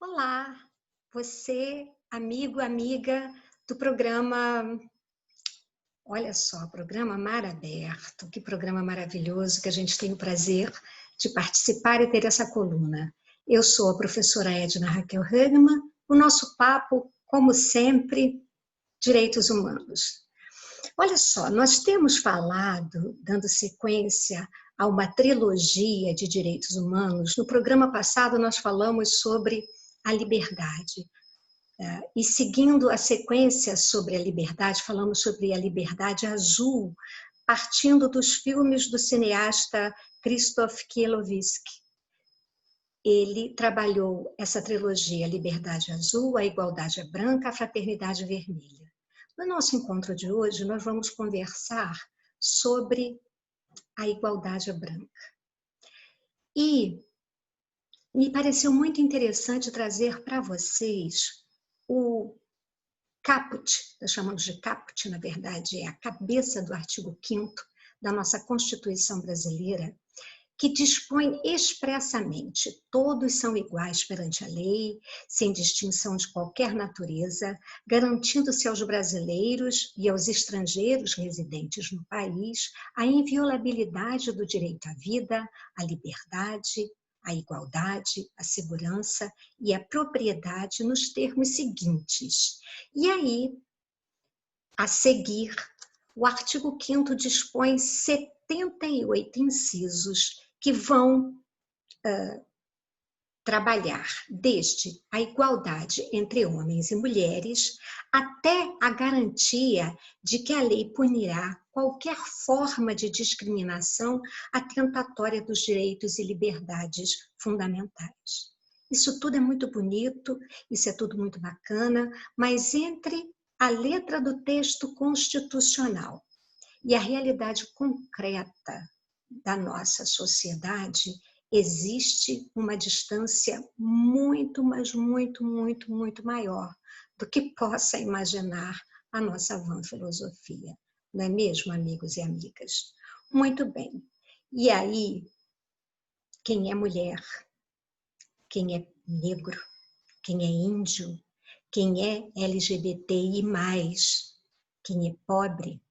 Olá, você, amigo, amiga do programa. Olha só, programa Mar Aberto, que programa maravilhoso que a gente tem o prazer de participar e ter essa coluna. Eu sou a professora Edna Raquel Hagman, o nosso papo, como sempre, direitos humanos. Olha só, nós temos falado, dando sequência a uma trilogia de direitos humanos. No programa passado, nós falamos sobre a liberdade. E seguindo a sequência sobre a liberdade, falamos sobre a liberdade azul, partindo dos filmes do cineasta Krzysztof Kiełowski. Ele trabalhou essa trilogia, a liberdade azul, a igualdade branca, a fraternidade vermelha. No nosso encontro de hoje, nós vamos conversar sobre a igualdade branca. E me pareceu muito interessante trazer para vocês o caput, nós chamamos de caput, na verdade, é a cabeça do artigo 5º da nossa Constituição brasileira, que dispõe expressamente: todos são iguais perante a lei, sem distinção de qualquer natureza, garantindo-se aos brasileiros e aos estrangeiros residentes no país a inviolabilidade do direito à vida, à liberdade, à igualdade, à segurança e à propriedade nos termos seguintes. E aí, a seguir, o artigo 5º dispõe 78 incisos que vão trabalhar desde a igualdade entre homens e mulheres até a garantia de que a lei punirá qualquer forma de discriminação atentatória dos direitos e liberdades fundamentais. Isso tudo é muito bonito, isso é tudo muito bacana, mas entre a letra do texto constitucional e a realidade concreta da nossa sociedade, existe uma distância muito, mas muito, muito, muito maior do que possa imaginar a nossa vã filosofia. Não é mesmo, amigos e amigas? Muito bem. E aí, quem é mulher, quem é negro, quem é índio, quem é LGBTI+, quem é pobre,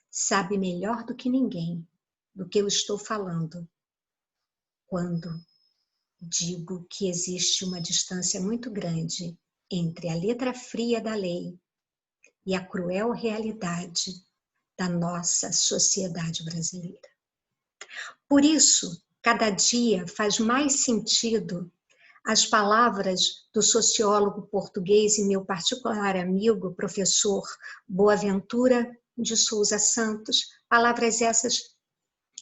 sabe melhor do que ninguém do que eu estou falando quando digo que existe uma distância muito grande entre a letra fria da lei e a cruel realidade da nossa sociedade brasileira. Por isso, cada dia faz mais sentido as palavras do sociólogo português e meu particular amigo, professor Boaventura de Souza Santos, palavras essas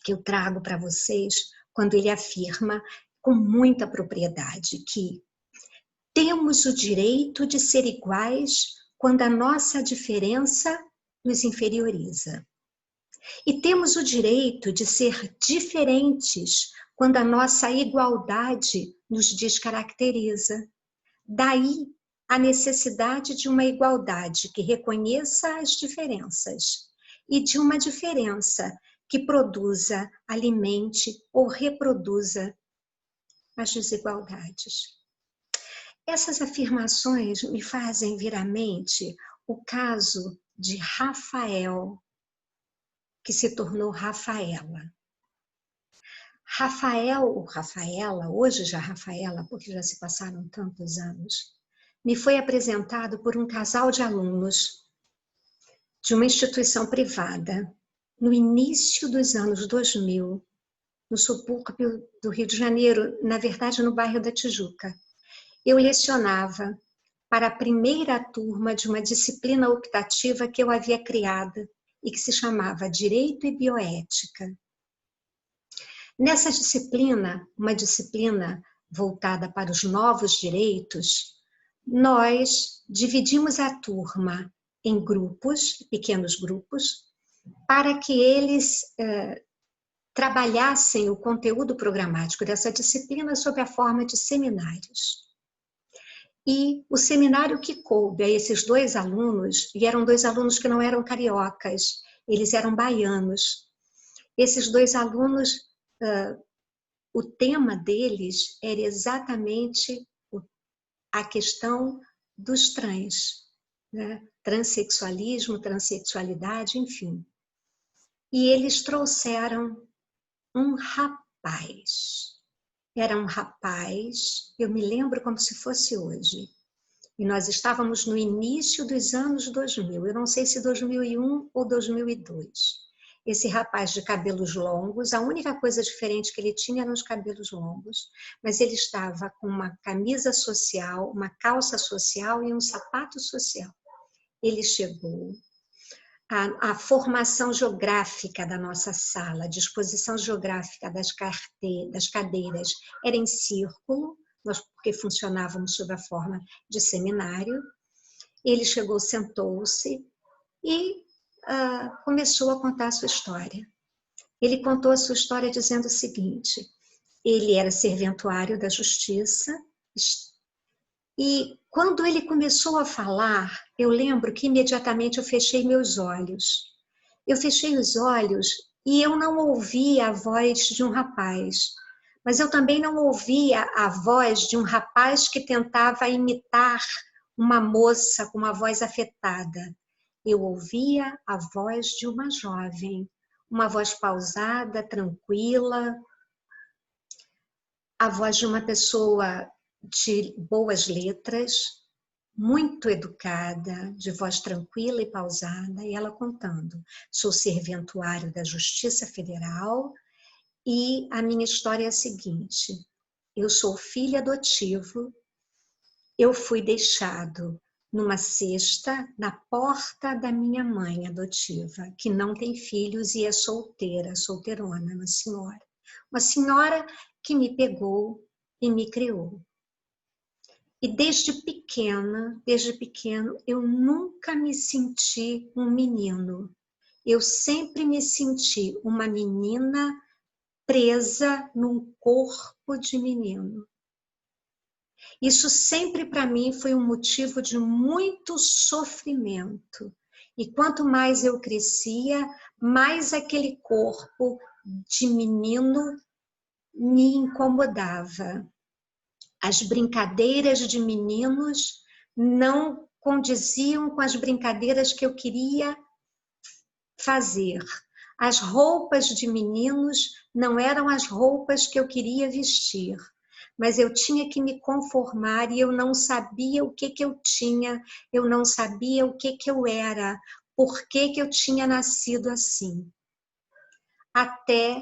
que eu trago para vocês quando ele afirma com muita propriedade que temos o direito de ser iguais quando a nossa diferença nos inferioriza. E temos o direito de ser diferentes quando a nossa igualdade nos descaracteriza. Daí a necessidade de uma igualdade que reconheça as diferenças e de uma diferença que produza, alimente ou reproduza as desigualdades. Essas afirmações me fazem vir à mente o caso de Rafael, que se tornou Rafaela. Rafael ou Rafaela, hoje já Rafaela, porque já se passaram tantos anos, me foi apresentado por um casal de alunos de uma instituição privada, no início dos anos 2000, no subúrbio do Rio de Janeiro, na verdade no bairro da Tijuca. Eu lecionava para a primeira turma de uma disciplina optativa que eu havia criado e que se chamava Direito e Bioética. Nessa disciplina, uma disciplina voltada para os novos direitos, nós dividimos a turma em grupos, pequenos grupos, para que eles trabalhassem o conteúdo programático dessa disciplina sob a forma de seminários. E o seminário que coube a esses dois alunos, e eram dois alunos que não eram cariocas, eles eram baianos. Esses dois alunos, o tema deles era exatamente a questão dos trans, né? Transsexualismo, transexualidade, enfim. E eles trouxeram um rapaz. Era um rapaz, eu me lembro como se fosse hoje. E nós estávamos no início dos anos 2000, eu não sei se 2001 ou 2002. Esse rapaz de cabelos longos, a única coisa diferente que ele tinha eram os cabelos longos, mas ele estava com uma camisa social, uma calça social e um sapato social. Ele chegou, a formação geográfica da nossa sala, a disposição geográfica das cadeiras era em círculo, nós porque funcionávamos sob a forma de seminário. Ele chegou, sentou-se e começou a contar a sua história. Ele contou a sua história dizendo o seguinte: ele era serventuário da justiça e quando ele começou a falar, eu lembro que imediatamente eu fechei meus olhos. Eu fechei os olhos e eu não ouvia a voz de um rapaz, mas eu também não ouvia a voz de um rapaz que tentava imitar uma moça com uma voz afetada. Eu ouvia a voz de uma jovem, uma voz pausada, tranquila, a voz de uma pessoa de boas letras, muito educada, de voz tranquila e pausada, e ela contando: sou serventuário da Justiça Federal e a minha história é a seguinte: eu sou filho adotivo, eu fui deixado numa cesta na porta da minha mãe adotiva, que não tem filhos e é solteira, solteirona, uma senhora que me pegou e me criou. E desde pequeno, eu nunca me senti um menino. Eu sempre me senti uma menina presa num corpo de menino. Isso sempre para mim foi um motivo de muito sofrimento. E quanto mais eu crescia, mais aquele corpo de menino me incomodava. As brincadeiras de meninos não condiziam com as brincadeiras que eu queria fazer. As roupas de meninos não eram as roupas que eu queria vestir, mas eu tinha que me conformar e eu não sabia o que eu tinha, eu não sabia o que eu era, por que eu tinha nascido assim. Até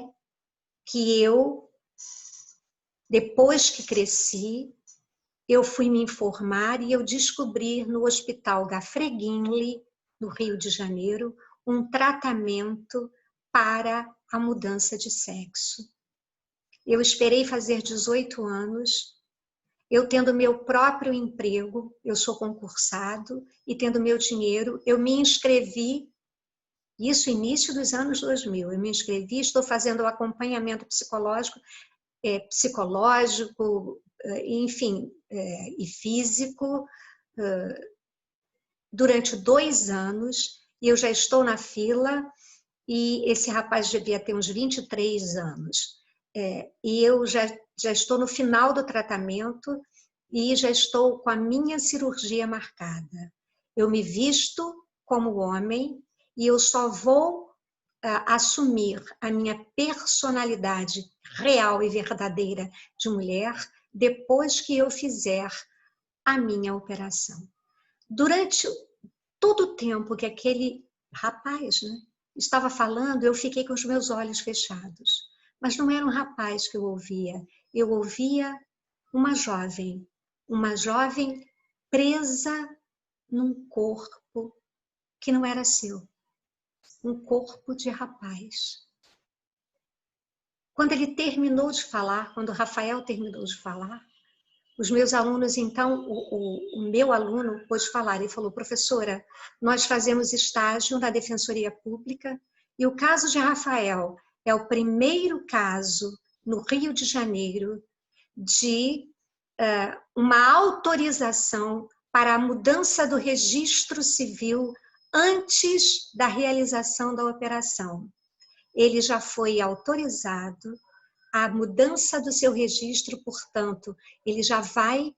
que eu, depois que cresci, eu fui me informar e eu descobri no Hospital Gafreguinli, no Rio de Janeiro, um tratamento para a mudança de sexo. Eu esperei fazer 18 anos, eu tendo meu próprio emprego, eu sou concursado, e tendo meu dinheiro, eu me inscrevi, isso início dos anos 2000, eu me inscrevi, estou fazendo o acompanhamento psicológico, enfim, e físico, durante 2 anos, e eu já estou na fila, e esse rapaz devia ter uns 23 anos. E eu já estou no final do tratamento e já estou com a minha cirurgia marcada. Eu me visto como homem e eu só vou assumir a minha personalidade real e verdadeira de mulher depois que eu fizer a minha operação. Durante todo o tempo que aquele rapaz, né, estava falando, eu fiquei com os meus olhos fechados. Mas não era um rapaz que eu ouvia uma jovem presa num corpo que não era seu, um corpo de rapaz. Quando ele terminou de falar, quando o Rafael terminou de falar, os meus alunos, então, o meu aluno pôde falar, ele falou: professora, nós fazemos estágio na Defensoria Pública e o caso de Rafael é o primeiro caso no Rio de Janeiro de uma autorização para a mudança do registro civil antes da realização da operação. Ele já foi autorizado a mudança do seu registro, portanto, ele já vai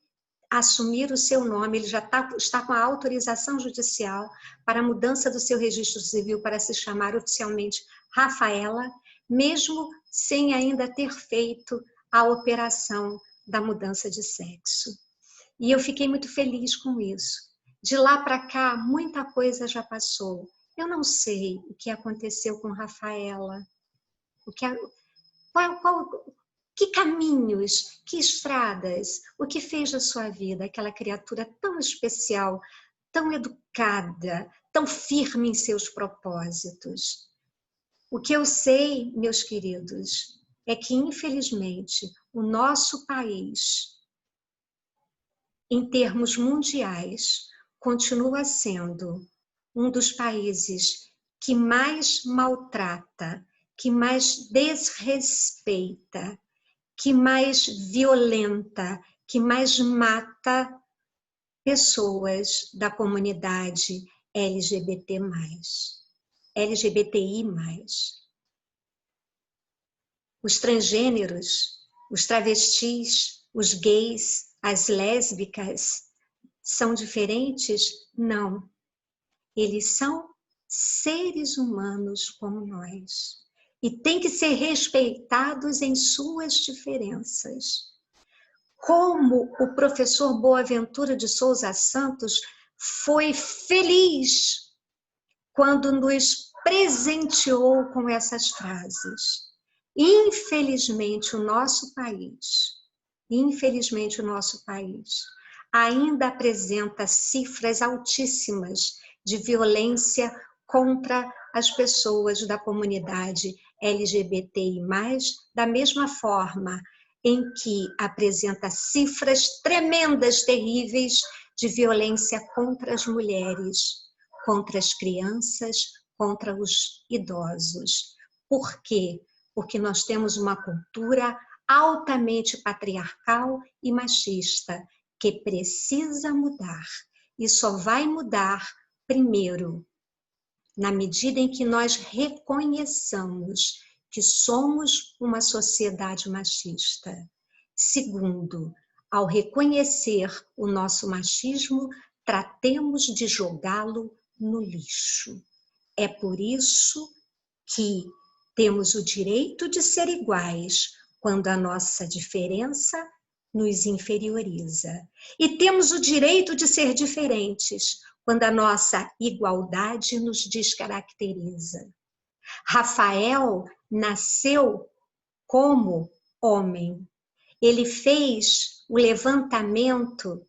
assumir o seu nome, ele já está com a autorização judicial para a mudança do seu registro civil para se chamar oficialmente Rafaela, mesmo sem ainda ter feito a operação da mudança de sexo. E eu fiquei muito feliz com isso. De lá para cá, muita coisa já passou. Eu não sei o que aconteceu com Rafaela, que caminhos, que estradas, o que fez da sua vida aquela criatura tão especial, tão educada, tão firme em seus propósitos. O que eu sei, meus queridos, é que, infelizmente, o nosso país, em termos mundiais, continua sendo um dos países que mais maltrata, que mais desrespeita, que mais violenta, que mais mata pessoas da comunidade LGBTI+. Os transgêneros, os travestis, os gays, as lésbicas são diferentes? Não. Eles são seres humanos como nós. E têm que ser respeitados em suas diferenças. Como o professor Boaventura de Souza Santos foi feliz quando nos presenteou com essas frases. Infelizmente, o nosso país ainda apresenta cifras altíssimas de violência contra as pessoas da comunidade LGBTI+, da mesma forma em que apresenta cifras tremendas, terríveis, de violência contra as mulheres, contra as crianças, contra os idosos. Por quê? Porque nós temos uma cultura altamente patriarcal e machista, que precisa mudar. E só vai mudar, primeiro, na medida em que nós reconheçamos que somos uma sociedade machista. Segundo, ao reconhecer o nosso machismo, tratemos de jogá-lo no lixo. É por isso que temos o direito de ser iguais quando a nossa diferença nos inferioriza. E temos o direito de ser diferentes quando a nossa igualdade nos descaracteriza. Rafael nasceu como homem. Ele fez o levantamento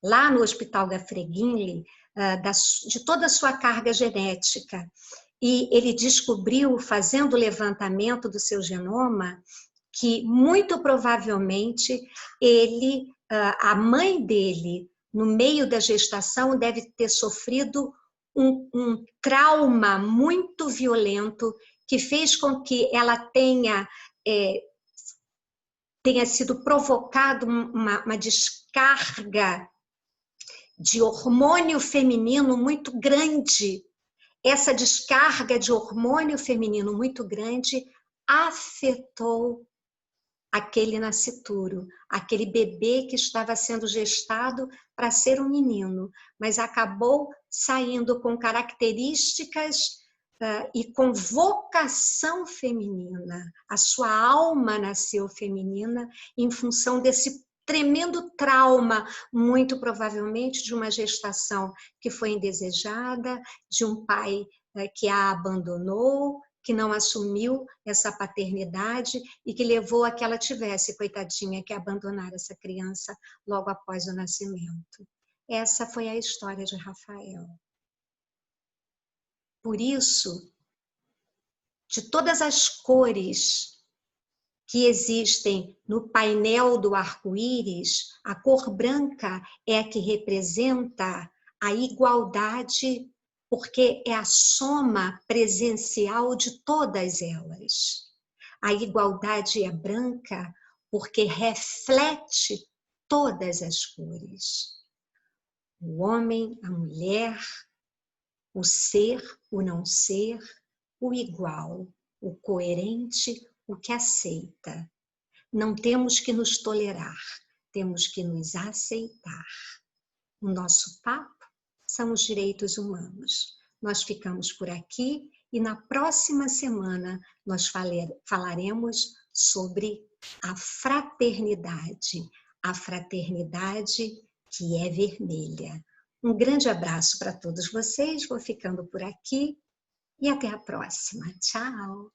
lá no Hospital Gafreguinli de toda a sua carga genética. E ele descobriu, fazendo o levantamento do seu genoma, que muito provavelmente a mãe dele, no meio da gestação, deve ter sofrido um trauma muito violento que fez com que ela tenha sido provocado uma descarga de hormônio feminino muito grande. Essa descarga de hormônio feminino muito grande afetou aquele nascituro, aquele bebê que estava sendo gestado para ser um menino, mas acabou saindo com características e com vocação feminina. A sua alma nasceu feminina em função desse tremendo trauma, muito provavelmente de uma gestação que foi indesejada, de um pai que a abandonou, que não assumiu essa paternidade e que levou a que ela tivesse, coitadinha, que abandonar essa criança logo após o nascimento. Essa foi a história de Rafael. Por isso, de todas as cores que existem no painel do arco-íris, a cor branca é a que representa a igualdade, porque é a soma presencial de todas elas. A igualdade é branca porque reflete todas as cores. O homem, a mulher, o ser, o não ser, o igual, o coerente, o que aceita. Não temos que nos tolerar, temos que nos aceitar. O nosso papo são os direitos humanos. Nós ficamos por aqui e na próxima semana nós falaremos sobre a fraternidade que é vermelha. Um grande abraço para todos vocês, vou ficando por aqui e até a próxima. Tchau!